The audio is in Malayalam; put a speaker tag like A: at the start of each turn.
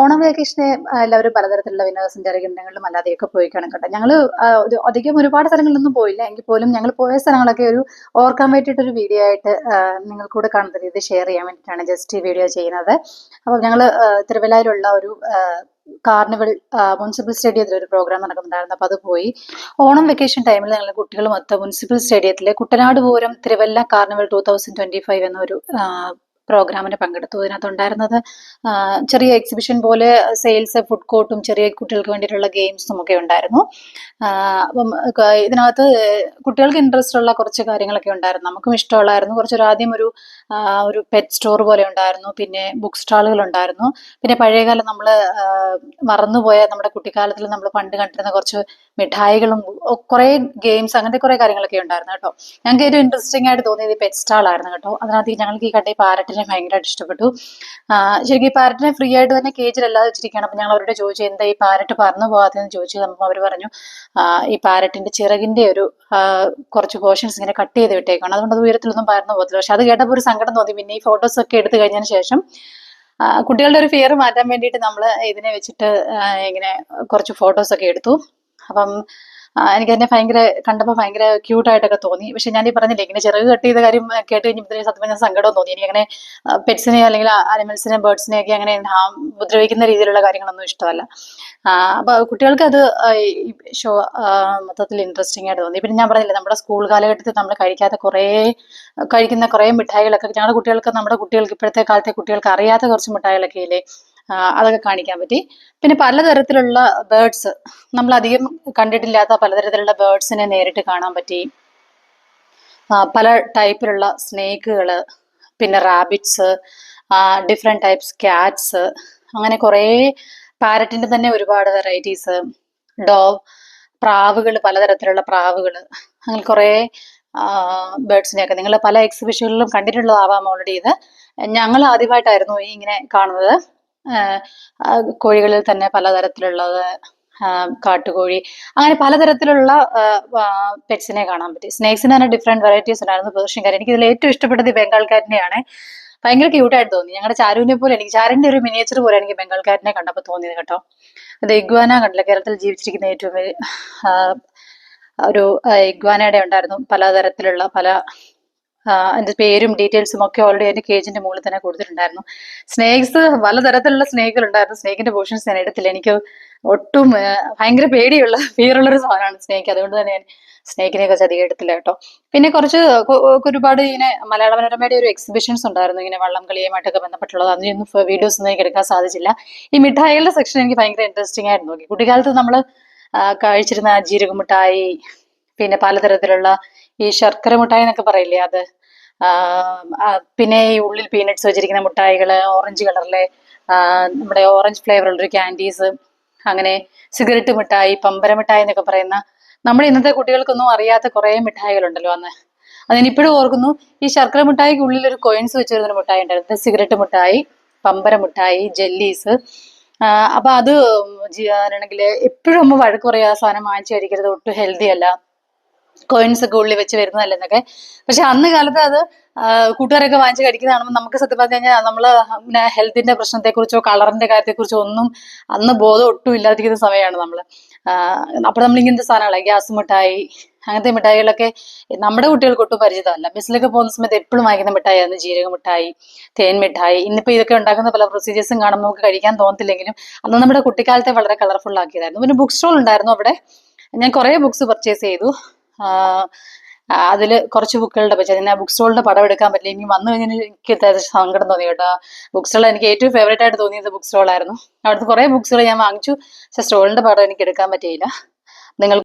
A: ഓണം വെക്കേഷന് എല്ലാവരും പലതരത്തിലുള്ള വിനോദസഞ്ചാര കേന്ദ്രങ്ങളിലും അല്ലാതെയൊക്കെ പോയി കാണും കേട്ടോ. ഞങ്ങള് അധികം ഒരുപാട് സ്ഥലങ്ങളിലൊന്നും പോയില്ല. എങ്കിൽ പോലും ഞങ്ങൾ പോയ സ്ഥലങ്ങളൊക്കെ ഒരു ഓർക്കാൻ വേണ്ടിയിട്ടൊരു വീഡിയോ ആയിട്ട് നിങ്ങൾക്കൂടെ കാണുന്ന രീതി ഷെയർ ചെയ്യാൻ വേണ്ടിയിട്ടാണ് ജസ്റ്റ് ഈ വീഡിയോ ചെയ്യുന്നത്. അപ്പോൾ ഞങ്ങള് തിരുവല്ലയിലുള്ള ഒരു കാർണിവൽ മുനിസിപ്പൽ സ്റ്റേഡിയത്തിൽ ഒരു പ്രോഗ്രാം നടക്കുന്നുണ്ടായിരുന്നു. അപ്പോൾ അത് പോയി. ഓണം വെക്കേഷൻ ടൈമിൽ ഞങ്ങൾ കുട്ടികൾ മൊത്തം മുനിസിപ്പൽ സ്റ്റേഡിയത്തിലെ കുട്ടനാട് പൂരം തിരുവല്ല കാർണിവൽ 2025 എന്നൊരു പ്രോഗ്രാമിന് പങ്കെടുത്തു. ഇതിനകത്തുണ്ടായിരുന്നത് ചെറിയ എക്സിബിഷൻ പോലെ സെയിൽസ്, ഫുഡ് കോർട്ടും ചെറിയ കുട്ടികൾക്ക് വേണ്ടിയിട്ടുള്ള ഗെയിംസും ഒക്കെ ഉണ്ടായിരുന്നു. അപ്പം ഇതിനകത്ത് കുട്ടികൾക്ക് ഇൻട്രസ്റ്റ് ഉള്ള കുറച്ച് കാര്യങ്ങളൊക്കെ ഉണ്ടായിരുന്നു. നമുക്കും ഇഷ്ടമുള്ളായിരുന്നു. കുറച്ചൊരു ആദ്യം ഒരു പെറ്റ് സ്റ്റോർ പോലെ ഉണ്ടായിരുന്നു. പിന്നെ ബുക്ക് സ്റ്റാളുകൾ ഉണ്ടായിരുന്നു. പിന്നെ പഴയകാലം നമ്മൾ മറന്നുപോയ നമ്മുടെ കുട്ടിക്കാലത്തിൽ നമ്മൾ പണ്ട് കണ്ടിരുന്ന കുറച്ച് മിഠായികളും കുറെ ഗെയിംസ്, അങ്ങനത്തെ കുറെ കാര്യങ്ങളൊക്കെ ഉണ്ടായിരുന്നു കേട്ടോ. ഞങ്ങൾക്ക് ഏറ്റവും ഇൻട്രസ്റ്റിംഗ് ആയിട്ട് തോന്നിയത് ഈ പെറ്റ് സ്റ്റാൾ ആയിരുന്നു കേട്ടോ. അതിനകത്ത് ഞങ്ങൾക്ക് ഈ കണ്ട ഈ പാരറ്റിനെ ഭയങ്കരമായിട്ട് ഇഷ്ടപ്പെട്ടു. ശരിക്കും ഈ പാരറ്റിനെ ഫ്രീ ആയിട്ട് തന്നെ കേജിലല്ലാതെ വെച്ചിരിക്കുകയാണ്. അപ്പം ഞങ്ങൾ അവരോട് ചോദിച്ചു എന്താ ഈ പാരറ്റ് പറന്നു പോകാത്തതെന്ന് ചോദിച്ചു. അപ്പോൾ അവർ പറഞ്ഞു ഈ പാരറ്റിന്റെ ചിറകിന്റെ ഒരു കുറച്ച് പോർഷൻസ് ഇങ്ങനെ കട്ട് ചെയ്ത് വിട്ടേക്കാണ്, അതുകൊണ്ട് അത് ഉയരത്തിലൊന്നും പറന്നു പോകത്തില്ല. പക്ഷെ അത് കേട്ടപ്പോൾ ഒരു സങ്കടം തോന്നി. പിന്നെ ഈ ഫോട്ടോസ് ഒക്കെ എടുത്തു കഴിഞ്ഞതിന് ശേഷം കുട്ടികളുടെ ഒരു ഫിയർ മാറ്റാൻ വേണ്ടിയിട്ട് നമ്മൾ ഇതിനെ വെച്ചിട്ട് ഇങ്ങനെ കുറച്ച് ഫോട്ടോസ് ഒക്കെ എടുത്തു. അപ്പം എനിക്കതിനെ കണ്ടപ്പോൾ ഭയങ്കര ക്യൂട്ടായിട്ടൊക്കെ തോന്നി. പക്ഷെ ഞാൻ ഈ പറഞ്ഞില്ലേ, ഇങ്ങനെ ചിറക് കട്ട് ചെയ്ത കാര്യം കേട്ട് കഴിഞ്ഞപ്പോൾ സത്യം പറഞ്ഞാൽ സങ്കടം തോന്നി. എനിക്കങ്ങനെ പെറ്റ്സിനെ അല്ലെങ്കിൽ ആനിമൽസിനെ, ബേർഡ്സിനെ ഒക്കെ അങ്ങനെ ഉപദ്രവിക്കുന്ന രീതിയിലുള്ള കാര്യങ്ങളൊന്നും ഇഷ്ടമല്ല. അപ്പൊ കുട്ടികൾക്ക് അത് ഷോ മൊത്തത്തിൽ ഇൻട്രസ്റ്റിംഗ് ആയിട്ട് തോന്നി. പിന്നെ ഞാൻ പറഞ്ഞില്ലേ, നമ്മുടെ സ്കൂൾ കാലഘട്ടത്തിൽ നമ്മൾ കഴിക്കുന്ന കുറേ മിഠായികളൊക്കെ നമ്മുടെ കുട്ടികൾക്ക് ഇപ്പോഴത്തെ കാലത്തെ കുട്ടികൾക്ക് അറിയാത്ത കുറച്ച് മിഠായികളൊക്കെ ഇല്ലേ, അതൊക്കെ കാണിക്കാൻ പറ്റി. പിന്നെ പലതരത്തിലുള്ള ബേർഡ്സ്, നമ്മൾ അധികം കണ്ടിട്ടില്ലാത്ത പലതരത്തിലുള്ള ബേർഡ്സിനെ നേരിട്ട് കാണാൻ പറ്റി. പല ടൈപ്പിലുള്ള സ്നേക്കുകള്, പിന്നെ റാബിറ്റ്സ്, ഡിഫറെന്റ് ടൈപ്സ് ക്യാറ്റ്സ്, അങ്ങനെ കുറേ പാരറ്റിന്റെ തന്നെ ഒരുപാട് വെറൈറ്റീസ്, ഡോവ്, പ്രാവുകൾ, പലതരത്തിലുള്ള പ്രാവുകൾ, അങ്ങനെ കുറേ ബേർഡ്സിനെയൊക്കെ നിങ്ങൾ പല എക്സിബിഷനിലും കണ്ടിട്ടുള്ളതാവാം ഓൾറെഡി. ഇത് ഞങ്ങൾ ആദ്യമായിട്ടായിരുന്നു ഇങ്ങനെ കാണുന്നത്. കോഴികളിൽ തന്നെ പലതരത്തിലുള്ളത്, കാട്ടുകോഴി, അങ്ങനെ പലതരത്തിലുള്ള പെറ്റ്സിനെ കാണാൻ പറ്റി. സ്നേക്സിന് തന്നെ ഡിഫറെന്റ് വെറൈറ്റീസ് ഉണ്ടായിരുന്നു. പേർഷ്യൻ കാറ്റ്, എനിക്ക് ഇതിൽ ഏറ്റവും ഇഷ്ടപ്പെട്ടത് ഈ ബംഗാൾ കാറ്റിനെയാണ്. ഭയങ്കര ക്യൂട്ടായിട്ട് തോന്നി. ഞങ്ങളുടെ ചാരുവിനെ പോലെ, എനിക്ക് ചാരുവിന്റെ ഒരു മിനിയേച്ചർ പോലെ എനിക്ക് ബംഗാൾ കാറ്റിനെ കണ്ടപ്പോൾ തോന്നിയത് കേട്ടോ. അത് ഇഗ്വാന കണ്ടില്ല, കേരളത്തിൽ ജീവിച്ചിരിക്കുന്ന ഏറ്റവും ഒരു ഇഗ്വാനയുടെ ഉണ്ടായിരുന്നു. പലതരത്തിലുള്ള അതിന്റെ പേരും ഡീറ്റെയിൽസും ഒക്കെ ഓൾറെഡി അതിന്റെ കേജിന്റെ മുകളിൽ തന്നെ കൊടുത്തിട്ടുണ്ടായിരുന്നു. സ്നേക്സ്, പലതരത്തിലുള്ള സ്നേക്കുകൾ ഉണ്ടായിരുന്നു. സ്നേക്കിന്റെ പോർഷൻസ് ഞാൻ എടുത്തില്ല. എനിക്ക് ഒട്ടും ഭയങ്കര ഫിയറുള്ളൊരു സാധനമാണ് സ്നേക്ക്. അതുകൊണ്ട് തന്നെ ഞാൻ സ്നേക്കിനെ കുറിച്ച് അധികം എടുത്തില്ല കേട്ടോ. പിന്നെ ഒരുപാട് ഇങ്ങനെ മലയാള മനോരമയുടെ ഒരു എക്സിബിഷൻസ് ഉണ്ടായിരുന്നു, ഇങ്ങനെ വള്ളം കളിയുമായിട്ടൊക്കെ ബന്ധപ്പെട്ടുള്ളത്. അതിനൊന്നും വീഡിയോസ് ഒന്നും എനിക്ക് എടുക്കാൻ സാധിച്ചില്ല. ഈ മിഠായികളുടെ സെക്ഷൻ എനിക്ക് ഭയങ്കര ഇൻട്രസ്റ്റിംഗ് ആയിട്ട് നോക്കി. കുട്ടിക്കാലത്ത് നമ്മൾ കഴിച്ചിരുന്ന ജീരക മിഠായി, പിന്നെ പലതരത്തിലുള്ള ഈ ശർക്കര മിഠായി എന്നൊക്കെ പറയില്ലേ, അത്, പിന്നെ ഈ ഉള്ളിൽ പീനട്സ് വെച്ചിരിക്കുന്ന മിഠായികള്, ഓറഞ്ച് കളറിലെ നമ്മുടെ ഓറഞ്ച് ഫ്ലേവർ ഉള്ളൊരു ക്യാൻഡീസ്, അങ്ങനെ സിഗരറ്റ് മിഠായി, പമ്പര മിഠായി എന്നൊക്കെ പറയുന്ന നമ്മുടെ ഇന്നത്തെ കുട്ടികൾക്കൊന്നും അറിയാത്ത കുറെ മിഠായികളുണ്ടല്ലോ അന്ന്. അതിനിപ്പോഴും ഓർക്കുന്നു. ഈ ശർക്കര മിഠായിക്ക് ഉള്ളിൽ ഒരു കോയിൻസ് വെച്ച് വരുന്നൊരു മിഠായി ഉണ്ടായിരുന്നു. സിഗരറ്റ് മിഠായി, പമ്പര മിഠായി, ജെല്ലീസ്. അപ്പൊ അത് ആണെങ്കിൽ എപ്പോഴും അമ്മ വഴക്ക് പറയാ, സാധനം വാങ്ങിച്ചു കഴിക്കരുത്, ഒട്ടും ഹെൽത്തി അല്ല, കോയിൻസ് ഒക്കെ ഉള്ളിൽ വെച്ച് വരുന്നതല്ലെന്നൊക്കെ. പക്ഷെ അന്ന് കാലത്ത് അത് കൂട്ടുകാരൊക്കെ വാങ്ങിച്ച് കഴിക്കുന്ന കാണുമ്പോൾ നമുക്ക് സത്യം പറഞ്ഞു കഴിഞ്ഞാൽ നമ്മള് ഹെൽത്തിന്റെ പ്രശ്നത്തെക്കുറിച്ചോ കളറിന്റെ കാര്യത്തെക്കുറിച്ചോ ഒന്നും അന്ന് ബോധം ഒട്ടും ഇല്ലാതിരിക്കുന്ന സമയമാണ് നമ്മള്. അപ്പോൾ നമ്മൾ ഇങ്ങനത്തെ സാധനങ്ങളെ ഗ്യാസ് മിഠായി, അങ്ങനത്തെ മിഠായികളൊക്കെ നമ്മുടെ കുട്ടികൾക്ക് ഒട്ടും പരിചിതമല്ല. ബസ്സിലൊക്കെ പോകുന്ന സമയത്ത് എപ്പോഴും വാങ്ങിക്കുന്ന മിഠായിയായിരുന്നു ജീരക മിഠായി, തേൻ മിഠായി. ഇന്നിപ്പോ ഇതൊക്കെ ഉണ്ടാക്കുന്ന പല പ്രൊസീജിയേഴ്സും കാണുമ്പോൾ നമുക്ക് കഴിക്കാൻ തോന്നത്തില്ലെങ്കിലും അന്ന് നമ്മുടെ കുട്ടിക്കാലത്തെ വളരെ കളർഫുൾ ആക്കിയതായിരുന്നു. പിന്നെ ബുക്ക് സ്റ്റോൾ ഉണ്ടായിരുന്നു അവിടെ. ഞാൻ കുറെ ബുക്സ് പർച്ചേസ് ചെയ്തു. അതില് കുറച്ച് ബുക്കുകളുടെ പറ്റി ഞാൻ ബുക്ക് സ്റ്റോളിന്റെ പടം എടുക്കാൻ പറ്റില്ല. ഇനി വന്നു കഴിഞ്ഞാൽ എനിക്ക് സങ്കടം തോന്നി കേട്ടോ. ബുക്ക് സ്റ്റോൾ എനിക്ക് ഏറ്റവും ഫേവറേറ്റ് ആയിട്ട് തോന്നിയത് ബുക്ക് സ്റ്റോൾ ആയിരുന്നു. അവിടുത്തെ കുറെ ബുക്സുകൾ ഞാൻ വാങ്ങിച്ചു. പക്ഷെ സ്റ്റോളിന്റെ പടം എനിക്ക് എടുക്കാൻ പറ്റിയില്ല. നിങ്ങൾ